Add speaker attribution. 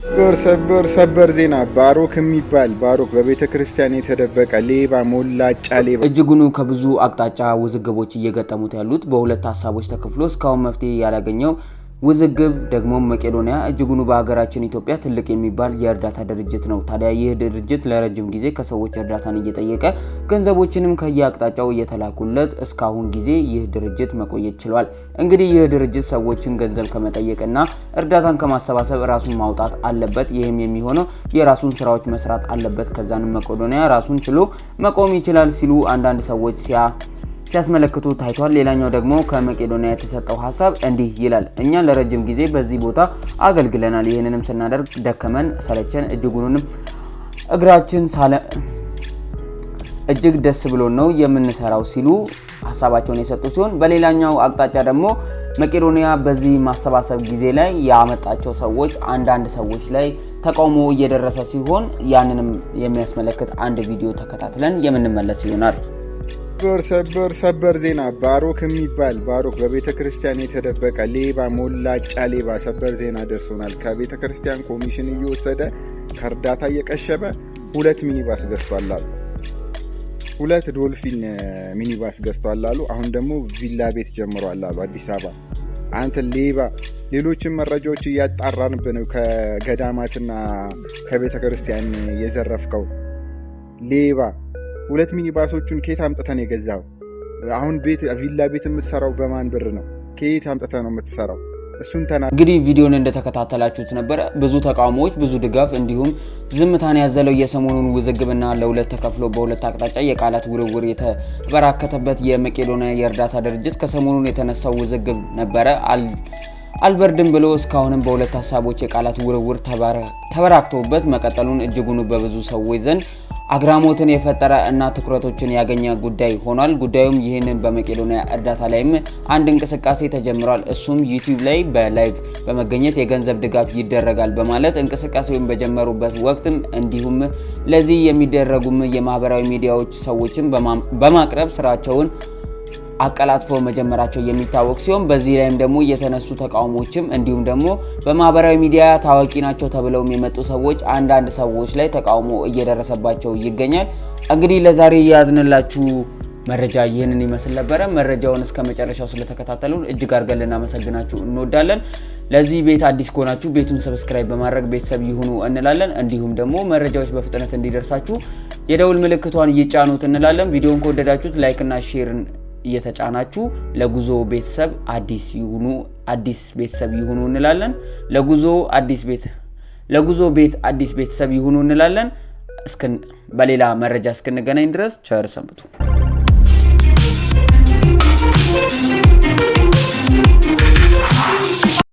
Speaker 1: ሰበር ዜና ባሮክ የሚባል ባሮክ በቤተ ክርስቲያን የተደበቀ ሌባ ሞላጫ ሌባ
Speaker 2: እጅጉኑ ከብዙ አቅጣጫ ውዝግቦች እየገጠሙት ያሉት በሁለት ሐሳቦች ተከፍሎ እስካሁን መፍትሄ ያላገኘው ውዝግብ ደግሞ መቄዶንያ እጅጉኑ በሀገራችን ኢትዮጵያ ትልቅ የሚባል የእርዳታ ድርጅት ነው። ታዲያ ይህ ድርጅት ለረጅም ጊዜ ከሰዎች እርዳታን እየጠየቀ ገንዘቦችንም ከየአቅጣጫው እየተላኩለት እስካሁን ጊዜ ይህ ድርጅት መቆየት ችሏል። እንግዲህ ይህ ድርጅት ሰዎችን ገንዘብ ከመጠየቅና እርዳታን ከማሰባሰብ ራሱን ማውጣት አለበት። ይህም የሚሆነው የራሱን ስራዎች መስራት አለበት። ከዛንም መቄዶንያ ራሱን ችሎ መቆም ይችላል ሲሉ አንዳንድ ሰዎች ሲያስመለክቱ ታይቷል። ሌላኛው ደግሞ ከመቄዶንያ የተሰጠው ሐሳብ እንዲህ ይላል። እኛ ለረጅም ጊዜ በዚህ ቦታ አገልግለናል። ይህንንም ስናደርግ ደከመን፣ ሰለቸን፣ እጅጉንም እግራችን ሳለ እጅግ ደስ ብሎን ነው የምንሰራው ሲሉ ሐሳባቸውን የሰጡ ሲሆን በሌላኛው አቅጣጫ ደግሞ መቄዶንያ በዚህ ማሰባሰብ ጊዜ ላይ ያመጣቸው ሰዎች አንዳንድ ሰዎች ላይ ተቃውሞ እየደረሰ ሲሆን ያንንም የሚያስመለክት አንድ ቪዲዮ ተከታትለን የምንመለስ ይሆናል።
Speaker 1: ሰበር ዜና ባሮክ የሚባል ባሮክ በቤተ ክርስቲያን የተደበቀ ሌባ ሞላጫ ሌባ ሰበር ዜና ደርሶናል። ከቤተ ክርስቲያን ኮሚሽን እየወሰደ ከእርዳታ እየቀሸበ 2 ሚኒባስ ገዝቷል አሉ። 2 ዶልፊን ሚኒባስ ገዝቷል አሉ። አሁን ደግሞ ቪላ ቤት ጀምሯል አሉ አዲስ አበባ። አንተ ሌባ! ሌሎችን መረጃዎች እያጣራንብህ ነው። ከገዳማትና ከቤተ ክርስቲያን የዘረፍከው ሌባ! 2 ሚኒባሶቹን ከየት አምጥተህ ነው የገዛው? አሁን ቪላ ቤት የምትሰራው በማን ብር ነው? ከየት አምጥተህ ነው የምትሰራው? እሱን
Speaker 2: እንግዲህ ቪዲዮን እንደተከታተላችሁት ነበረ። ብዙ ተቃውሞዎች፣ ብዙ ድጋፍ እንዲሁም ዝምታን ያዘለው የሰሞኑን ውዝግብና ለሁለት ተከፍሎ በሁለት አቅጣጫ የቃላት ውርውር የተበራከተበት የመቄዶንያ የእርዳታ ድርጅት ከሰሞኑን የተነሳው ውዝግብ ነበረ። አልበርድም ብሎ እስካሁንም በሁለት ሐሳቦች የቃላት ውርውር ተበራክቶበት መቀጠሉን እጅጉኑ በብዙ ሰዎች ዘንድ አግራሞትን የፈጠረ እና ትኩረቶችን ያገኘ ጉዳይ ሆኗል። ጉዳዩም ይህንን በመቄዶንያ እርዳታ ላይም አንድ እንቅስቃሴ ተጀምሯል። እሱም ዩቲዩብ ላይ በላይቭ በመገኘት የገንዘብ ድጋፍ ይደረጋል በማለት እንቅስቃሴውን በጀመሩበት ወቅትም እንዲሁም ለዚህ የሚደረጉም የማህበራዊ ሚዲያዎች ሰዎችን በማቅረብ ስራቸውን አቀላጥፎ መጀመራቸው የሚታወቅ ሲሆን በዚህ ላይም ደግሞ የተነሱ ተቃውሞችም እንዲሁም ደግሞ በማህበራዊ ሚዲያ ታዋቂ ናቸው ተብለው የመጡ ሰዎች አንዳንድ ሰዎች ላይ ተቃውሞ እየደረሰባቸው ይገኛል። እንግዲህ ለዛሬ ያዝንላችሁ መረጃ ይህንን ይመስል ነበረ። መረጃውን እስከ መጨረሻው ስለተከታተሉን እጅግ አድርገን ልናመሰግናችሁ እንወዳለን። ለዚህ ቤት አዲስ ከሆናችሁ ቤቱን ሰብስክራይብ በማድረግ ቤተሰብ ይሁኑ እንላለን። እንዲሁም ደግሞ መረጃዎች በፍጥነት እንዲደርሳችሁ የደውል ምልክቷን ይጫኑት እንላለን። ቪዲዮውን ከወደዳችሁት ላይክ እና ሼር እየተጫናችሁ ለጉዞ ቤተሰብ አዲስ ቤተሰብ ይሁኑ እንላለን። ለጉዞ ቤት አዲስ ቤተሰብ ይሁኑ እንላለን። በሌላ መረጃ እስክንገናኝ ድረስ ቸር ሰንብቱ።